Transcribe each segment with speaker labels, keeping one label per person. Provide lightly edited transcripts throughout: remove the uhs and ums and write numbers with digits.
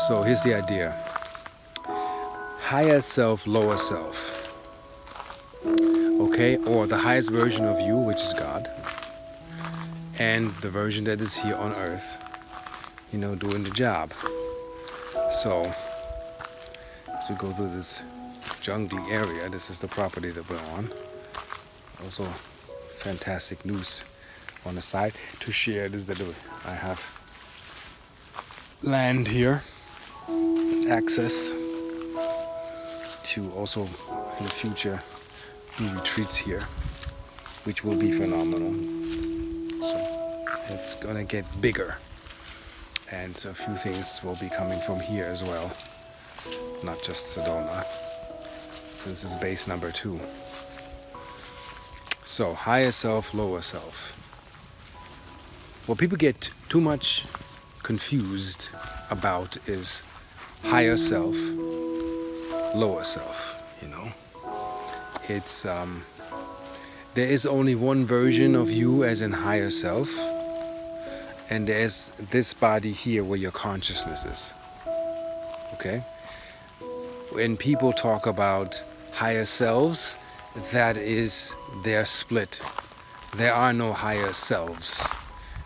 Speaker 1: So here's the idea. Higher self, lower self. Okay, or the highest version of you, which is God, and the version that is here on earth, doing the job. So as we go through this jungly area, this is the property that we're on. Also fantastic news on the side to share is that I have land here, access to also in the future do retreats here, which will be phenomenal. So it's gonna get bigger, and so a few things will be coming from here as well, not just Sedona. So this is base number 2. So higher self, lower self. What people get too much confused about is higher self, lower self. It's there is only one version of you as in higher self, and there's this body here where your consciousness is. Okay? When people talk about higher selves, that is their split. There are no higher selves.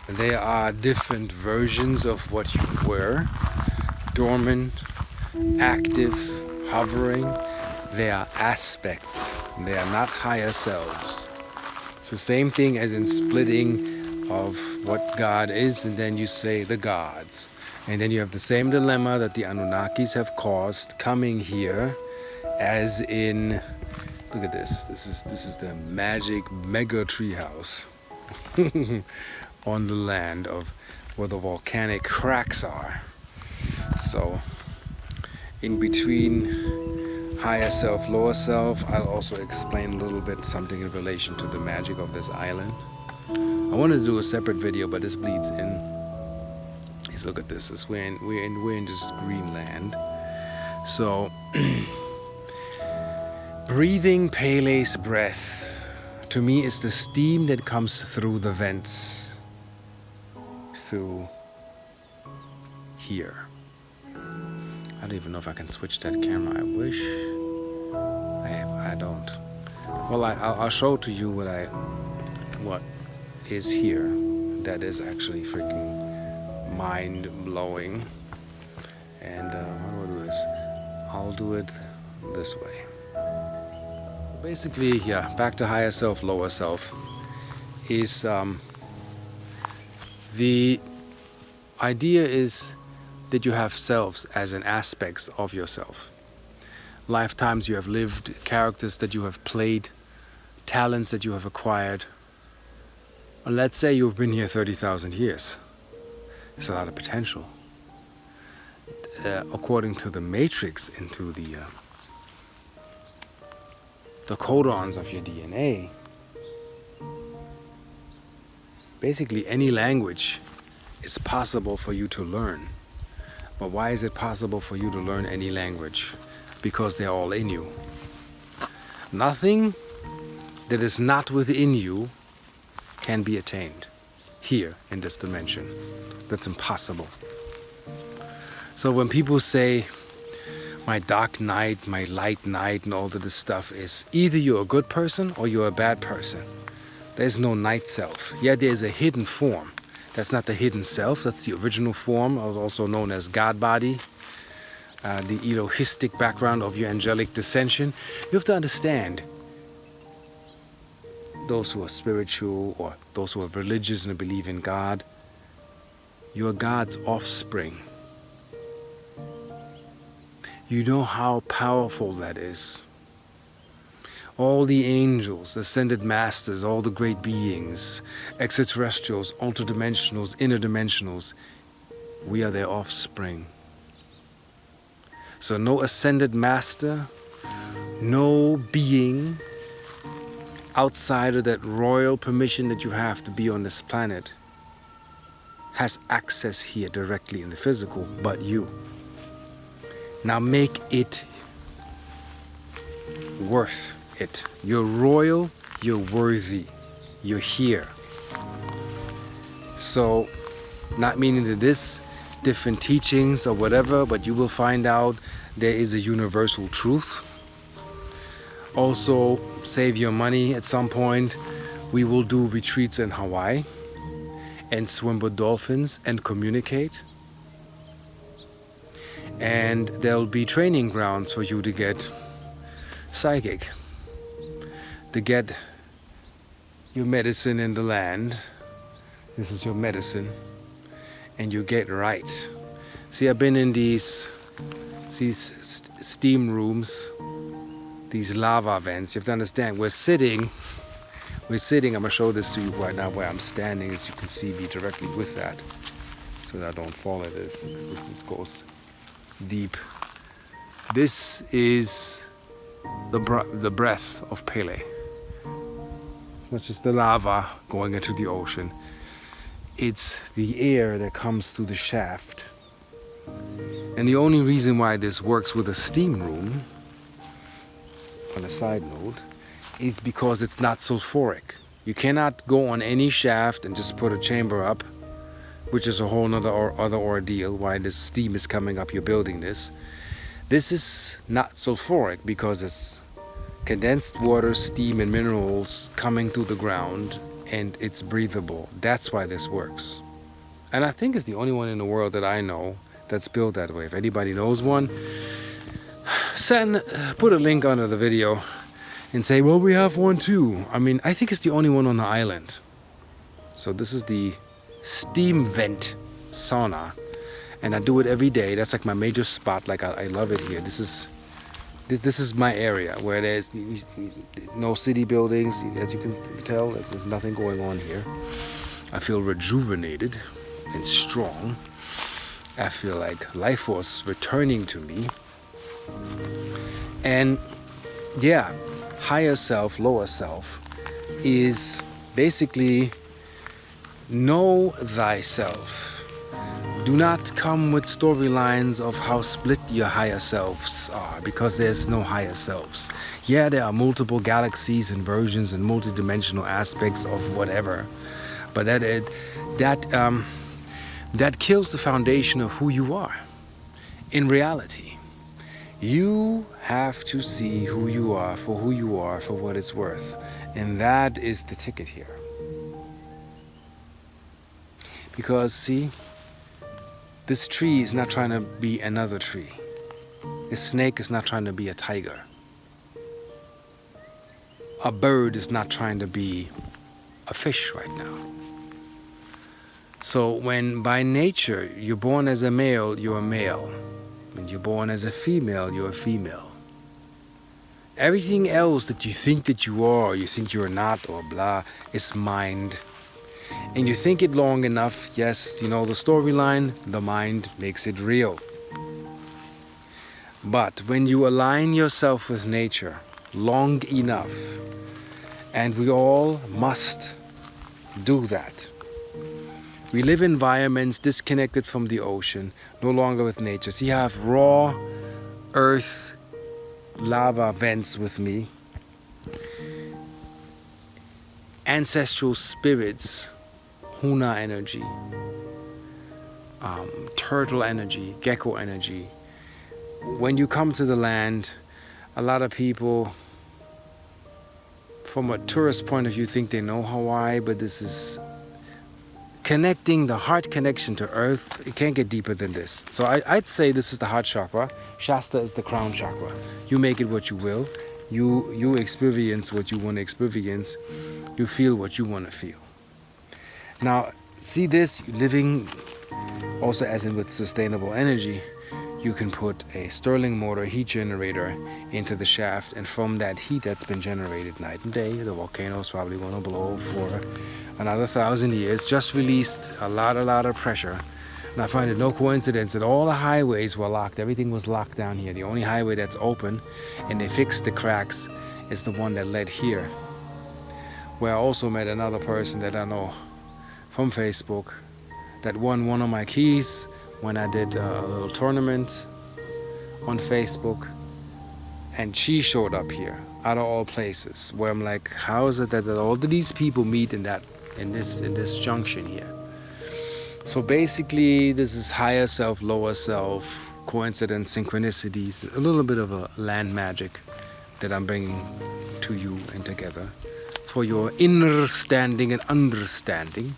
Speaker 1: There are different versions of what you were, dormant, active, hovering. They are aspects. They are not higher selves. It's the same thing as in splitting of what God is, and then you say the gods. And then you have the same dilemma that the Anunnakis have caused coming here, as in, look at this. This is the magic mega treehouse on the land of where the volcanic cracks are. So in between higher self, lower self, I'll also explain a little bit something in relation to the magic of this island. I wanted to do a separate video, but this bleeds in. Let's look at this. We're in just Greenland. So breathing Pele's breath to me is the steam that comes through the vents through here. I don't even know if I can switch that camera. I wish. I don't. Well, I'll show to you what is here. That is actually freaking mind-blowing. And how do I do this? I'll do it this way. Basically, yeah, back to higher self, lower self is the idea is that you have selves as in aspects of yourself. Lifetimes you have lived, characters that you have played, talents that you have acquired. And let's say you've been here 30,000 years. It's a lot of potential. According to the matrix, into the codons of your DNA, basically any language is possible for you to learn. But why is it possible for you to learn any language? Because they're all in you. Nothing that is not within you can be attained here in this dimension. That's impossible. So when people say, my dark night, my light night, and all of this stuff is either you're a good person or you're a bad person. There's no night self. Yeah, there's a hidden form. That's not the hidden self, that's the original form, also known as God body, the Elohistic background of your angelic descension. You have to understand, those who are spiritual or those who are religious and believe in God, you are God's offspring. You know how powerful that is. All the angels, ascended masters, all the great beings, extraterrestrials, ultradimensionals, interdimensionals, we are their offspring. So no ascended master, no being outside of that royal permission that you have to be on this planet has access here directly in the physical, but you. Now make it worth it. You're royal, you're worthy, you're here. So, not meaning that this different teachings or whatever, but you will find out there is a universal truth. Also, save your money at some point. We will do retreats in Hawaii and swim with dolphins and communicate. And there'll be training grounds for you to get psychic, to get your medicine in the land. This is your medicine, and you get right. See, I've been in these steam rooms, these lava vents. You have to understand, we're sitting, I'm gonna show this to you right now where I'm standing, as you can see me directly with that, so that I don't fall at this, because this goes deep. This is the breath of Pele. Not just the lava going into the ocean. It's the air that comes through the shaft. And the only reason why this works with a steam room, on a side note, is because it's not sulfuric. You cannot go on any shaft and just put a chamber up, which is a whole other ordeal why this steam is coming up, you're building this. This is not sulfuric because it's condensed water, steam, and minerals coming through the ground, and it's breathable. That's why this works. And I think it's the only one in the world that I know that's built that way. If anybody knows one, put a link under the video and say, well, we have one too. I mean, I think it's the only one on the island. So this is the steam vent sauna, and I do it every day. That's like my major spot. Like I love it here. This is my area where there's no city buildings, as you can tell. There's nothing going on here. I feel rejuvenated and strong. I feel like life force returning to me. And yeah, higher self, lower self is basically know thyself. Do not come with storylines of how split your higher selves are, because there's no higher selves. Yeah, there are multiple galaxies and versions and multidimensional aspects of whatever, but that kills the foundation of who you are. In reality, you have to see who you are for what it's worth, and that is the ticket here. Because see, this tree is not trying to be another tree. This snake is not trying to be a tiger. A bird is not trying to be a fish right now. So when by nature you're born as a male, you're a male. When you're born as a female, you're a female. Everything else that you think that you are, or you think you're not, or blah, is mind. And you think it long enough, yes, you know the storyline, the mind makes it real. But when you align yourself with nature long enough, and we all must do that. We live in environments disconnected from the ocean, no longer with nature. So you have raw earth lava vents with me, ancestral spirits, Huna energy, turtle energy, gecko energy. When you come to the land, a lot of people, from a tourist point of view, think they know Hawaii, but this is connecting the heart connection to earth. It can't get deeper than this. So I'd say this is the heart chakra. Shasta is the crown chakra. You make it what you will. You experience what you want to experience. You feel what you want to feel. Now, see this, living also as in with sustainable energy, you can put a Stirling motor heat generator into the shaft, and from that heat that's been generated night and day, the volcano's probably going to blow for another 1,000 years, just released a lot of pressure. And I find it no coincidence that all the highways were locked. Everything was locked down here. The only highway that's open, and they fixed the cracks, is the one that led here. Where I also met another person that I know from Facebook that won one of my keys when I did a little tournament on Facebook, and she showed up here out of all places, where I'm like, how is it that all of these people meet in this junction here? So basically, this is higher self, lower self, coincidence, synchronicities, a little bit of a land magic that I'm bringing to you and together for your inner standing and understanding.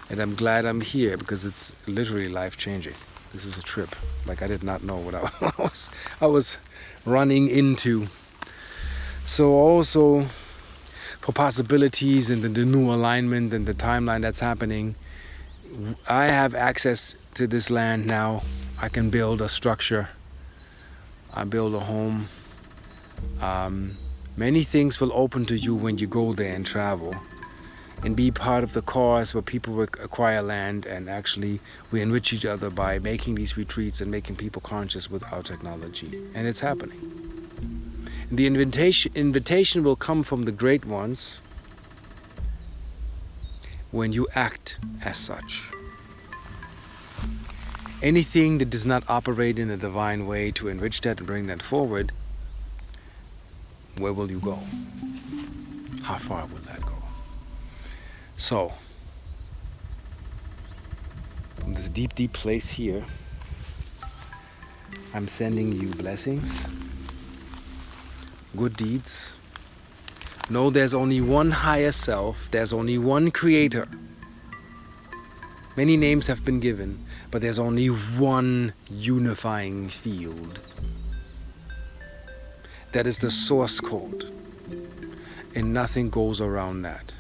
Speaker 1: And I'm glad I'm here because it's literally life-changing. This is a trip. Like, I did not know what I was running into. So also for possibilities and the new alignment and the timeline that's happening, I have access to this land now. I can build a structure. I build a home. Many things will open to you when you go there and travel and be part of the cause where people acquire land, and actually we enrich each other by making these retreats and making people conscious with our technology. And it's happening. The invitation will come from the great ones when you act as such. Anything that does not operate in a divine way to enrich that and bring that forward, where will you go? How far will that go? So, from this deep, deep place here, I'm sending you blessings, good deeds. Know there's only one higher self, there's only one creator. Many names have been given, but there's only one unifying field. That is the source code, and nothing goes around that.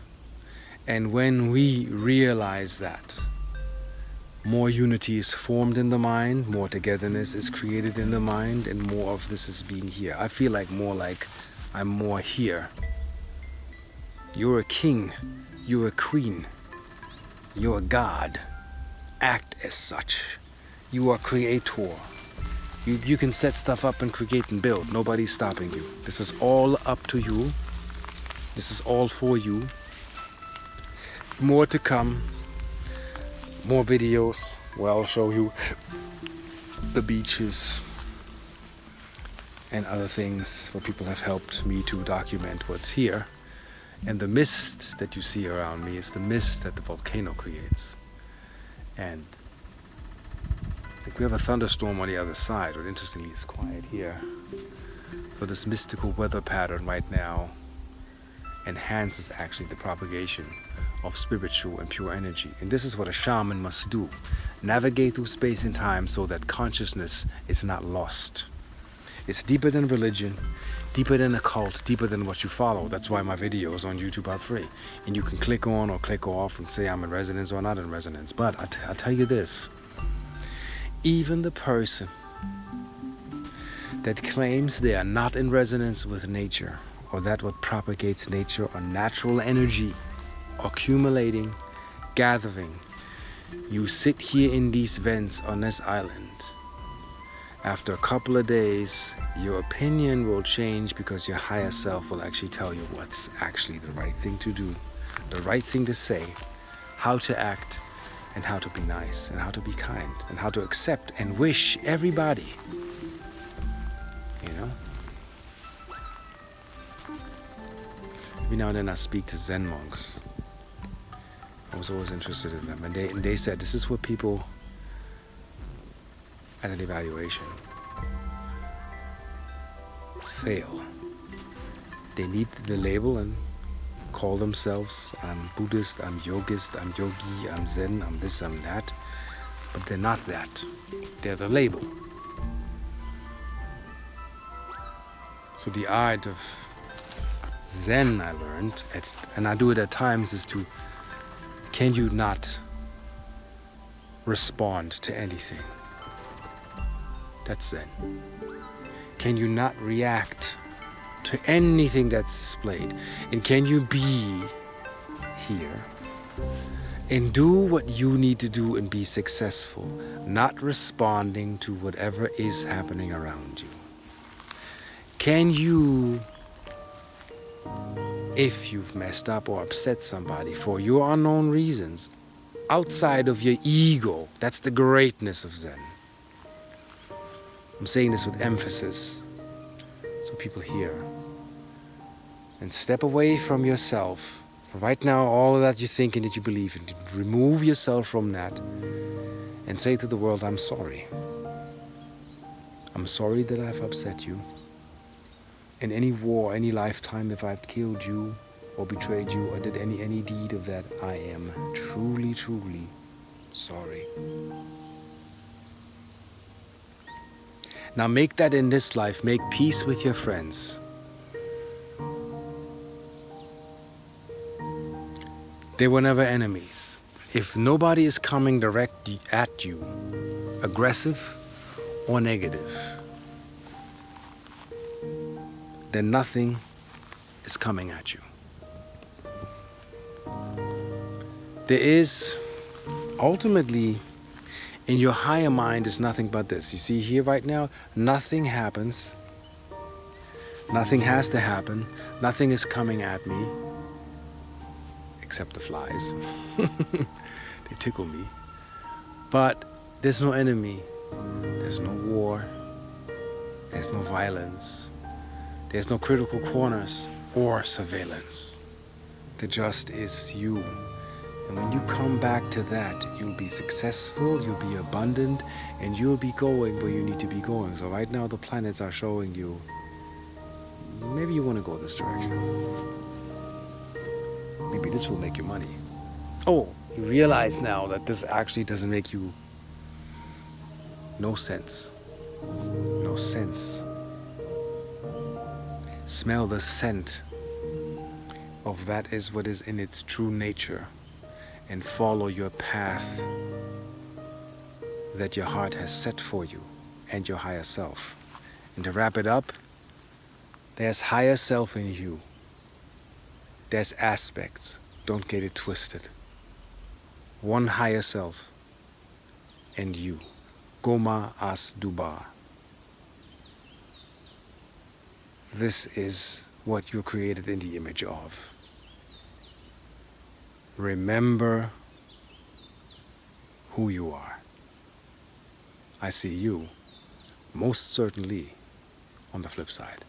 Speaker 1: And when we realize that, more unity is formed in the mind, more togetherness is created in the mind, and more of this is being here. I feel like I'm more here. You're a king, you're a queen, you're a god. Act as such. You are creator. You can set stuff up and create and build. Nobody's stopping you. This is all up to you. This is all for you. More to come. More videos where I'll show you the beaches and other things where people have helped me to document what's here. And the mist that you see around me is the mist that the volcano creates. And like we have a thunderstorm on the other side, but interestingly it's quiet here. So this mystical weather pattern right now enhances actually the propagation of spiritual and pure energy. And this is what a shaman must do. Navigate through space and time so that consciousness is not lost. It's deeper than religion, deeper than a cult, deeper than what you follow. That's why my videos on YouTube are free. And you can click on or click off and say I'm in resonance or not in resonance. But I'll tell you this. Even the person that claims they are not in resonance with nature, or that what propagates nature or natural energy, accumulating, gathering, you sit here in these vents on this island. After a couple of days, your opinion will change because your higher self will actually tell you what's actually the right thing to do, the right thing to say, how to act, and how to be nice, and how to be kind, and how to accept and wish everybody. You know? Every now and then I speak to Zen monks. I was always interested in them, and they said this is what people at an evaluation fail. They need the label and call themselves, I'm Buddhist, I'm yogist, I'm yogi, I'm Zen, I'm this, I'm that. But they're not that. They're the label. So the art of Zen, I learned, and I do it at times, is to, can you not respond to anything? That's Zen. Can you not react to anything that's displayed? And can you be here and do what you need to do and be successful, not responding to whatever is happening around you? Can you, if you've messed up or upset somebody for your unknown reasons, outside of your ego, that's the greatness of Zen. I'm saying this with emphasis so people hear. And step away from yourself Right now, all that you think and that you believe in, remove yourself from that and say to the world, I'm sorry. I'm sorry that I've upset you. In any war, any lifetime, if I've killed you or betrayed you or did any deed of that, I am truly, truly sorry. Now make that in this life. Make peace with your friends. They were never enemies. If nobody is coming direct at you, aggressive or negative, then nothing is coming at you. There is ultimately in your higher mind is nothing but this. You see here right now, nothing happens. Nothing has to happen. Nothing is coming at me. Except the flies. They tickle me. But there's no enemy. There's no war. There's no violence. There's no critical corners or surveillance. There just is you. And when you come back to that, you'll be successful, you'll be abundant, and you'll be going where you need to be going. So right now the planets are showing you, maybe you want to go this direction. Maybe this will make you money. Oh, you realize now that this actually doesn't make you no sense. No sense. Smell the scent of that is what is in its true nature. And follow your path that your heart has set for you and your higher self. And to wrap it up, there's higher self in you. There's aspects. Don't get it twisted. One higher self and you. Goma as Duba. This is what you're created in the image of. Remember who you are. I see you most certainly on the flip side.